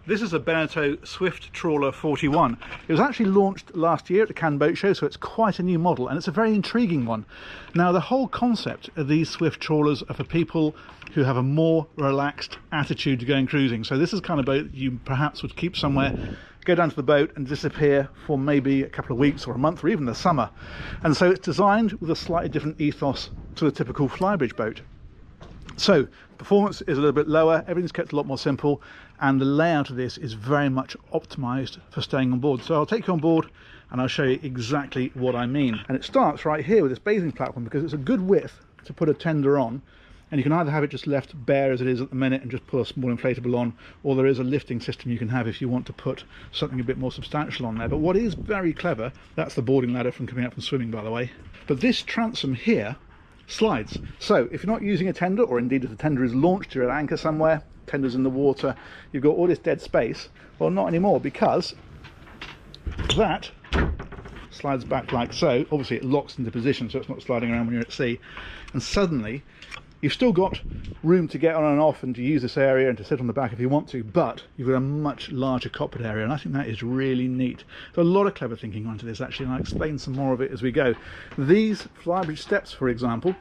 This is a Beneteau Trawler 41. It was actually launched last year at the Cannes Boat Show, so it's quite a new model, and it's a very intriguing one. Now, the whole concept of these Swift trawlers are for people who have a more relaxed attitude to going cruising. So this is the kind of boat you perhaps would keep somewhere, go down to the boat and disappear for maybe a couple of weeks or a month or even the summer. And so it's designed with a slightly different ethos to the typical flybridge boat. So performance is a little bit lower, everything's kept a lot more simple, and the layout of this is very much optimized for staying on board. So I'll take you on board and I'll show you exactly what I mean. And it starts right here with this bathing platform because it's a good width to put a tender on, and you can either have it just left bare as it is at the minute and just put a small inflatable on, or there is a lifting system you can have if you want to put something a bit more substantial on there. But what is very clever, that's the boarding ladder from coming out from swimming, by the way, but this transom here slides. So if you're not using a tender, or indeed if the tender is launched, you're at anchor somewhere, tender's in the water, you've got all this dead space. Well, not anymore, because that slides back like so. Obviously it locks into position so it's not sliding around when you're at sea, and suddenly you've still got room to get on and off and to use this area and to sit on the back if you want to, but you've got a much larger cockpit area, and I think that is really neat. There's a lot of clever thinking onto this actually, and I'll explain some more of it as we go. These flybridge steps, for example,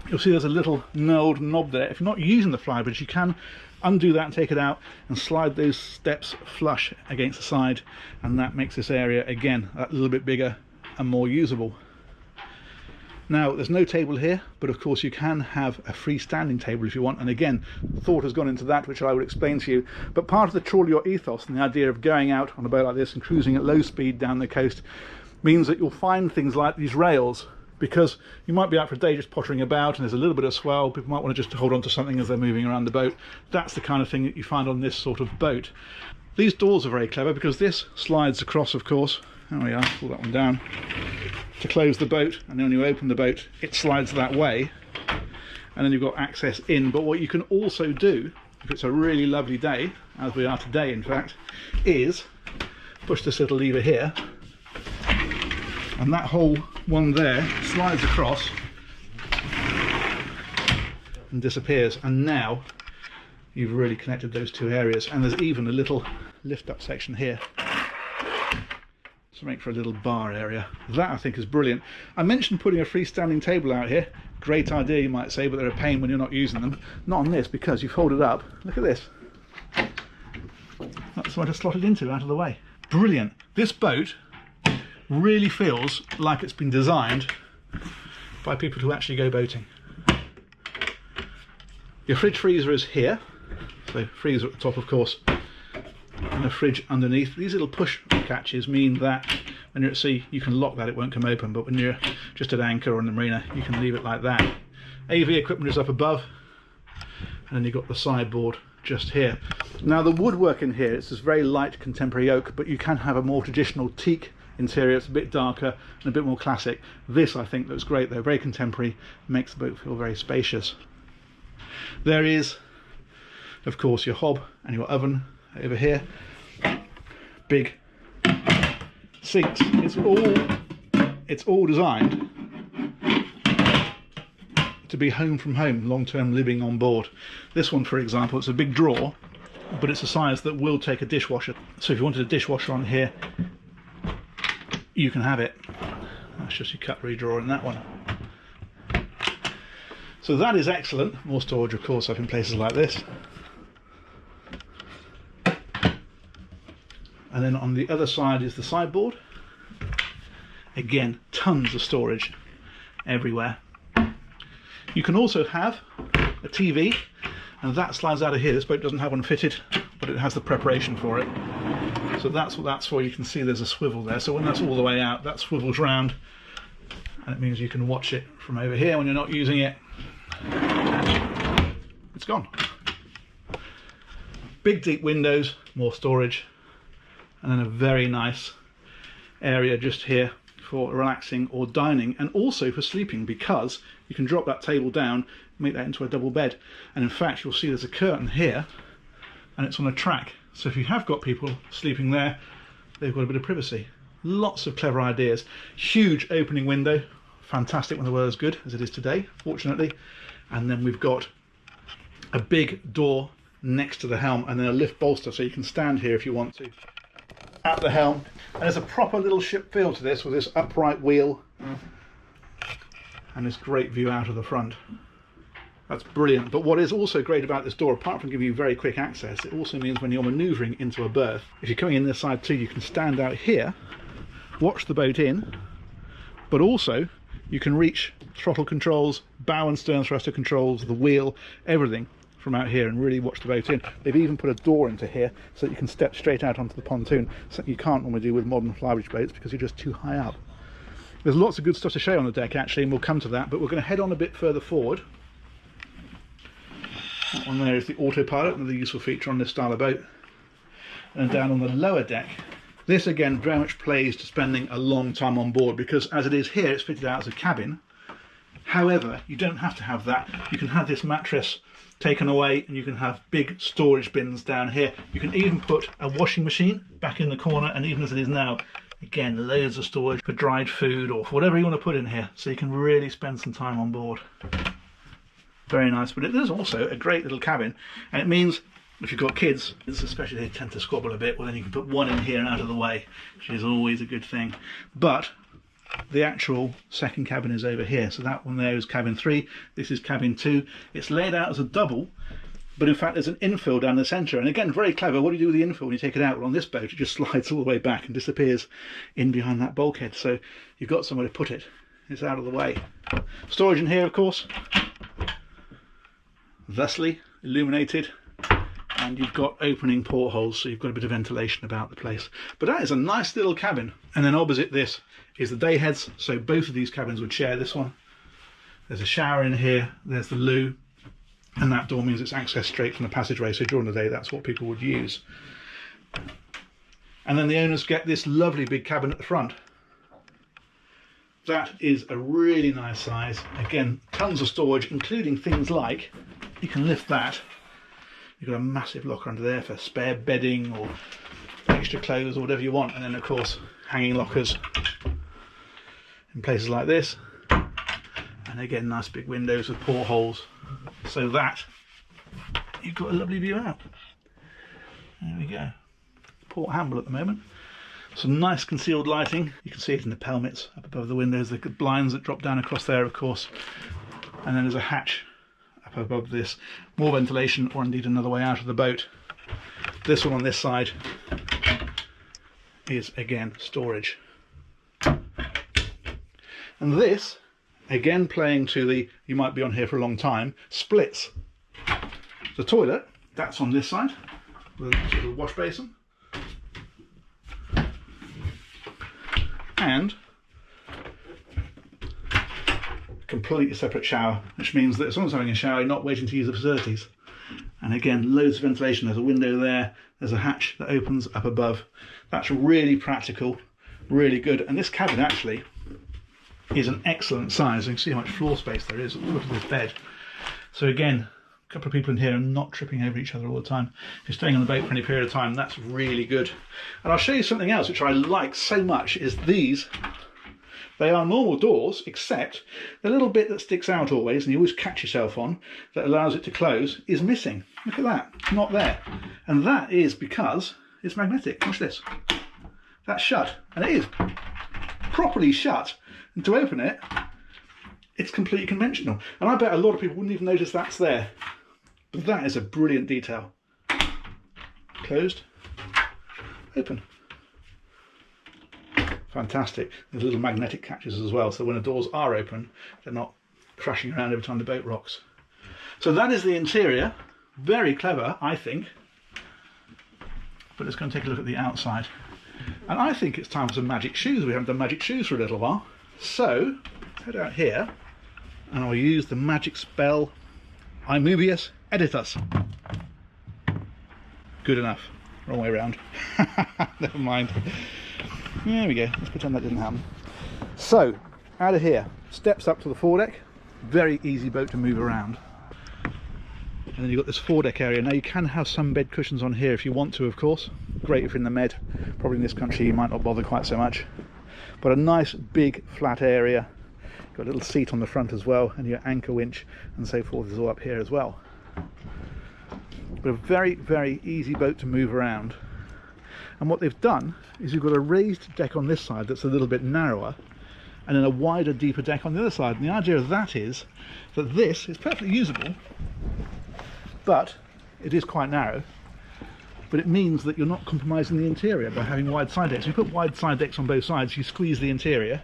you'll see there's a little knurled knob there. If you're not using the flybridge, you can undo that and take it out and slide those steps flush against the side, and that makes this area again a little bit bigger and more usable. Now, there's no table here, but of course you can have a freestanding table if you want, and again, thought has gone into that, which I would explain to you. But part of the Trawler Yacht ethos and the idea of going out on a boat like this and cruising at low speed down the coast means that you'll find things like these rails, because you might be out for a day just pottering about and there's a little bit of swell, people might want to just hold on to something as they're moving around the boat. That's the kind of thing that you find on this sort of boat. These doors are very clever because this slides across, of course. There we are, pull that one down to close the boat, and then when you open the boat it slides that way, and then you've got access in. But what you can also do, if it's a really lovely day, as we are today in fact, is push this little lever here, and that whole one there slides across and disappears, and now you've really connected those two areas. And there's even a little lift up section here to make for a little bar area. That I think is brilliant. I mentioned putting a freestanding table out here. Great idea, you might say, but they're a pain when you're not using them. Not on this, because you fold it up. Look at this. That's what I slotted into out of the way. Brilliant. This boat really feels like it's been designed by people who actually go boating. Your fridge freezer is here, so freezer at the top, of course, and a fridge underneath. These little push catches mean that when you're at sea you can lock that, it won't come open, but when you're just at anchor or in the marina you can leave it like that. AV equipment is up above, and then you've got the sideboard just here. Now, the woodwork in here, it's this very light contemporary oak, but you can have a more traditional teak interior. It's a bit darker and a bit more classic. This I think looks great though, very contemporary, makes the boat feel very spacious. There is of course your hob and your oven over here. Big sinks. It's all designed to be home from home, long-term living on board. This one, for example, it's a big drawer, but it's a size that will take a dishwasher. So if you wanted a dishwasher on here, you can have it. That's just your cutlery drawer in that one. So that is excellent. More storage, of course, up in places like this. And then on the other side is the sideboard. Again, tons of storage everywhere. You can also have a TV, and that slides out of here. This boat doesn't have one fitted, but it has the preparation for it. So that's what that's for. You can see there's a swivel there. So when that's all the way out, that swivels round, and it means you can watch it from over here when you're not using it. It's gone. Big deep windows, more storage, and then a very nice area just here for relaxing or dining, and also for sleeping, because you can drop that table down, make that into a double bed. And in fact, you'll see there's a curtain here and it's on a track, so if you have got people sleeping there, they've got a bit of privacy. Lots of clever ideas. Huge opening window, fantastic when the weather's good, as it is today, fortunately. And then we've got a big door next to the helm, and then a lift bolster so you can stand here if you want to at the helm. And there's a proper little ship feel to this with this upright wheel and this great view out of the front. That's brilliant. But what is also great about this door, apart from giving you very quick access, it also means when you're manoeuvring into a berth, if you're coming in this side too, you can stand out here, watch the boat in, but also you can reach throttle controls, bow and stern thruster controls, the wheel, everything from out here, and really watch the boat in. They've even put a door into here so that you can step straight out onto the pontoon, something you can't normally do with modern flybridge boats because you're just too high up. There's lots of good stuff to show on the deck actually, and we'll come to that, but we're going to head on a bit further forward. That one there is the Autopilot, another useful feature on this style of boat. And down on the lower deck, this again very much plays to spending a long time on board, because as it is here, it's fitted out as a cabin. However, you don't have to have that. You can have this mattress taken away and you can have big storage bins down here. You can even put a washing machine back in the corner, and even as it is now, again, loads of storage for dried food or for whatever you want to put in here, so you can really spend some time on board. Very nice. But it is also a great little cabin, and it means if you've got kids, especially they tend to squabble a bit, well then you can put one in here and out of the way, which is always a good thing. But the actual second cabin is over here, so that one there is cabin 3, this is cabin 2. It's laid out as a double, but in fact there's an infill down the centre, and again, very clever. What do you do with the infill when you take it out? Well, on this boat it just slides all the way back and disappears in behind that bulkhead, so you've got somewhere to put it. It's out of the way. Storage in here, of course, thusly illuminated, and you've got opening portholes, so you've got a bit of ventilation about the place. But that is a nice little cabin. And then opposite this is the day heads, so both of these cabins would share this one. There's a shower in here, there's the loo, and that door means it's accessed straight from the passageway, so during the day that's what people would use. And then the owners get this lovely big cabin at the front. That is a really nice size. Again, tons of storage, including things like, you can lift that. You've got a massive locker under there for spare bedding or extra clothes or whatever you want. And then of course, hanging lockers in places like this. And again, nice big windows with portholes, so that you've got a lovely view out. There we go. Port handle at the moment. Some nice concealed lighting. You can see it in the pelmets up above the windows, the blinds that drop down across there, of course. And then there's a hatch up above this. More ventilation, or indeed another way out of the boat. This one on this side is again storage. And this, again playing to the you might be on here for a long time, splits. The toilet, that's on this side, with a sort of wash basin. And completely separate shower, which means that if someone's having a shower, you're not waiting to use the facilities. And again, loads of ventilation. There's a window there, there's a hatch that opens up above. That's really practical, really good. And this cabin actually is an excellent size. You can see how much floor space there is. Look at this bed. So again, a couple of people in here are not tripping over each other all the time. If you're staying on the boat for any period of time, that's really good. And I'll show you something else which I like so much, is these. They are normal doors, except the little bit that sticks out always, and you always catch yourself on, that allows it to close, is missing. Look at that, it's not there. And that is because it's magnetic. Watch this. That's shut, and it is properly shut. And to open it, it's completely conventional. And I bet a lot of people wouldn't even notice that's there. But that is a brilliant detail. Closed, open. Fantastic. There's little magnetic catches as well, so when the doors are open, they're not crashing around every time the boat rocks. So that is the interior. Very clever, I think. But let's go and take a look at the outside. And I think it's time for some magic shoes. We haven't done magic shoes for a little while. So, head out here, and I'll use the magic spell, Imubius Editus. Good enough. Wrong way around. Never mind. There we go. Let's pretend that didn't happen. So, out of here, steps up to the foredeck. Very easy boat to move around. And then you've got this foredeck area. Now you can have some bed cushions on here if you want to, of course. Great if you're in the Med. Probably in this country you might not bother quite so much. But a nice big flat area. Got a little seat on the front as well, and your anchor winch and so forth is all up here as well. but a very, very easy boat to move around. And what they've done is you've got a raised deck on this side that's a little bit narrower, and then a wider, deeper deck on the other side. And the idea of that is that this is perfectly usable, but it is quite narrow. But it means that you're not compromising the interior by having wide side decks. If you put wide side decks on both sides, you squeeze the interior.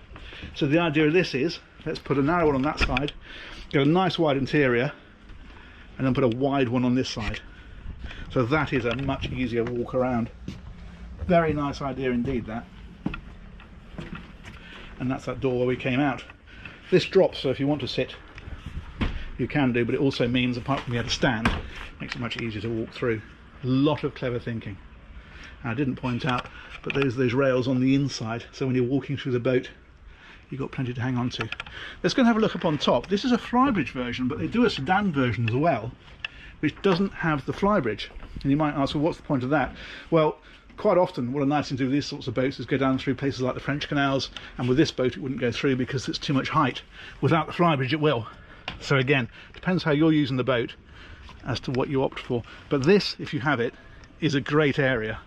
So the idea of this is, let's put a narrow one on that side, get a nice wide interior, and then put a wide one on this side. So that is a much easier walk around. Very nice idea indeed, that. And that's that door where we came out. This drops, so if you want to sit, you can do, but it also means, apart from you had a stand, it makes it much easier to walk through. A lot of clever thinking. And I didn't point out, but those rails on the inside, so when you're walking through the boat, you've got plenty to hang on to. Let's go and have a look up on top. This is a flybridge version, but they do a sedan version as well, which doesn't have the flybridge. And you might ask, well, what's the point of that? Well, quite often what a nice thing to do with these sorts of boats is go down through places like the French canals, and with this boat it wouldn't go through because it's too much height. Without the flybridge it will. So again, depends how you're using the boat as to what you opt for. But this, if you have it, is a great area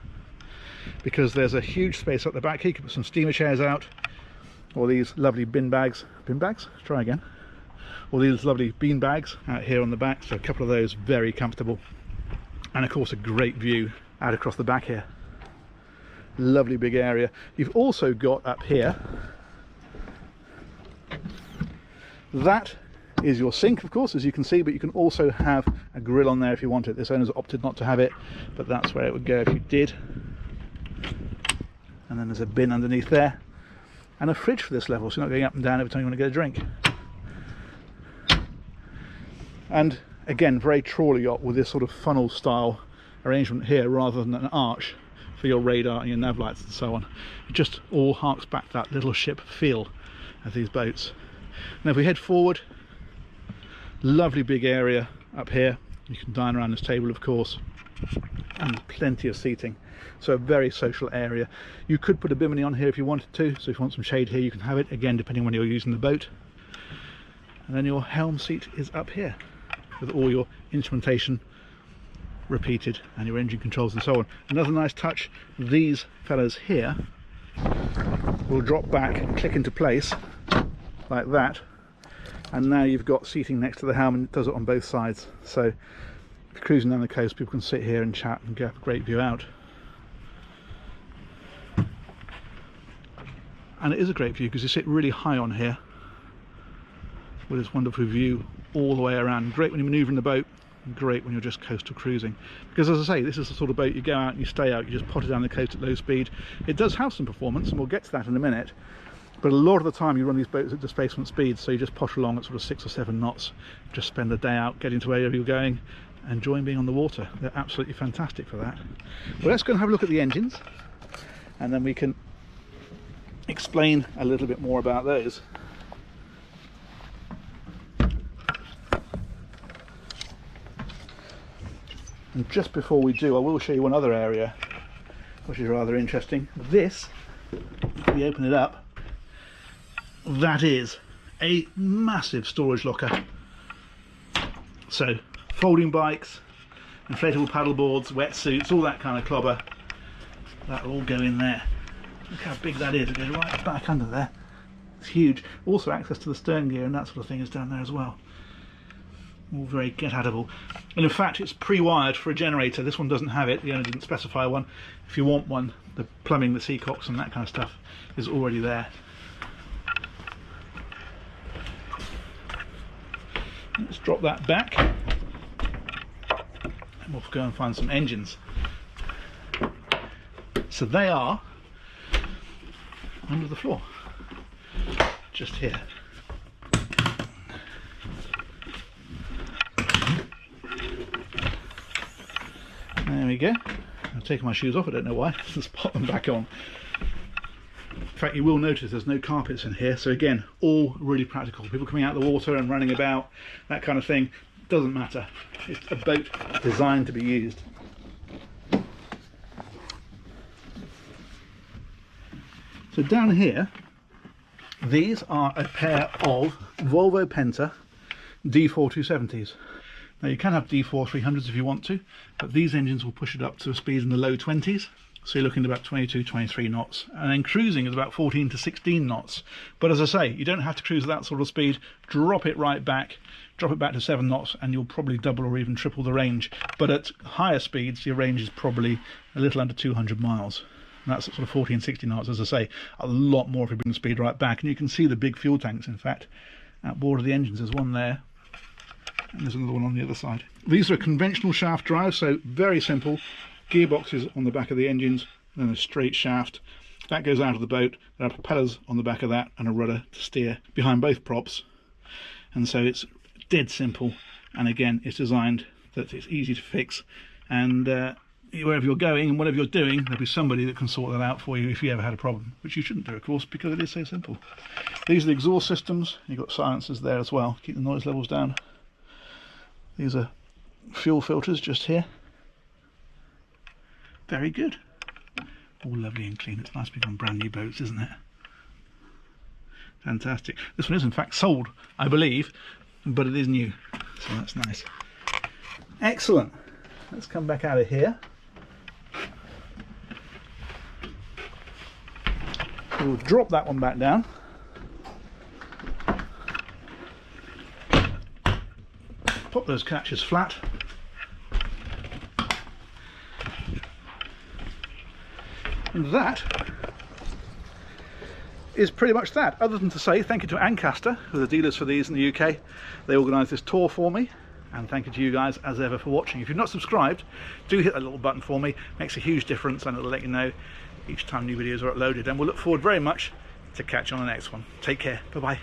because there's a huge space up the back here. You can put some steamer chairs out, or these lovely bin bags, try again, or these lovely bean bags out here on the back. So a couple of those, very comfortable, and of course a great view out across the back here. Lovely big area. You've also got up here, that is your sink, of course, as you can see, but you can also have a grill on there if you want it. This owner's opted not to have it, but that's where it would go if you did. And then there's a bin underneath there, and a fridge for this level, so you're not going up and down every time you want to get a drink. And again, very trawler yacht with this sort of funnel style arrangement here rather than an arch for your radar and your nav lights and so on. It just all harks back to that little ship feel of these boats. Now if we head forward, lovely big area up here. You can dine around this table, of course, and plenty of seating. So a very social area. You could put a bimini on here if you wanted to, so if you want some shade here you can have it, again depending on when you're using the boat. And then your helm seat is up here with all your instrumentation repeated and your engine controls and so on. Another nice touch, these fellas here will drop back and click into place like that, and now you've got seating next to the helm, and it does it on both sides. So if you're cruising down the coast, people can sit here and chat and get a great view out. And it is a great view because you sit really high on here with this wonderful view all the way around. Great when you're manoeuvring the boat, great when you're just coastal cruising, because as I say, this is the sort of boat you go out and you stay out, you just potter down the coast at low speed. It does have some performance, and we'll get to that in a minute, but a lot of the time you run these boats at displacement speed, so you just potter along at sort of 6 or 7 knots, just spend the day out getting to wherever you're going, enjoying being on the water. They're absolutely fantastic for that. Well, let's go and have a look at the engines, and then we can explain a little bit more about those. And just before we do, I will show you one other area which is rather interesting. This, if we open it up, that is a massive storage locker. So folding bikes, inflatable paddle boards, wetsuits, all that kind of clobber, that'll all go in there. Look how big that is. It goes right back under there. It's huge. Also access to the stern gear and that sort of thing is down there as well. All very get-atable. And in fact it's pre-wired for a generator. This one doesn't have it, the owner didn't specify one. If you want one, the plumbing, the seacocks and that kind of stuff is already there. Let's drop that back and we'll go and find some engines. So they are under the floor, just here. There we go. I've taken my shoes off, I don't know why. Let's pop them back on. In fact, you will notice there's no carpets in here, so again, all really practical. People coming out of the water and running about, that kind of thing, doesn't matter. It's a boat designed to be used. So down here, these are a pair of Volvo Penta D4270s. Now you can have D4 300s if you want to, but these engines will push it up to a speed in the low 20s. So you're looking at about 22, 23 knots, and then cruising is about 14 to 16 knots. But as I say, you don't have to cruise at that sort of speed. Drop it right back, drop it back to 7 knots, and you'll probably double or even triple the range. But at higher speeds, your range is probably a little under 200 miles. And that's at sort of 14, 16 knots, as I say, a lot more if you bring the speed right back. And you can see the big fuel tanks, in fact, outboard of the engines. There's one there, and there's another one on the other side. These are a conventional shaft drive, so very simple. Gearboxes on the back of the engines, and then a straight shaft. That goes out of the boat. There are propellers on the back of that and a rudder to steer behind both props. And so it's dead simple, and again it's designed that it's easy to fix, and wherever you're going and whatever you're doing, there'll be somebody that can sort that out for you if you ever had a problem, which you shouldn't do, of course, because it is so simple. These are the exhaust systems. You've got silencers there as well, keep the noise levels down. These are fuel filters just here. Very good. All lovely and clean. It's nice to be on brand new boats, isn't it? Fantastic. This one is in fact sold, I believe, but it is new, so that's nice. Excellent. Let's come back out of here. We'll drop that one back down. Pop those catches flat. And that is pretty much that, other than to say thank you to Ancaster, who are the dealers for these in the UK. They organised this tour for me, and thank you to you guys as ever for watching. If you've not subscribed, do hit that little button for me. It makes a huge difference, and it'll let you know each time new videos are uploaded, and we'll look forward very much to catch you on the next one. Take care. Bye bye.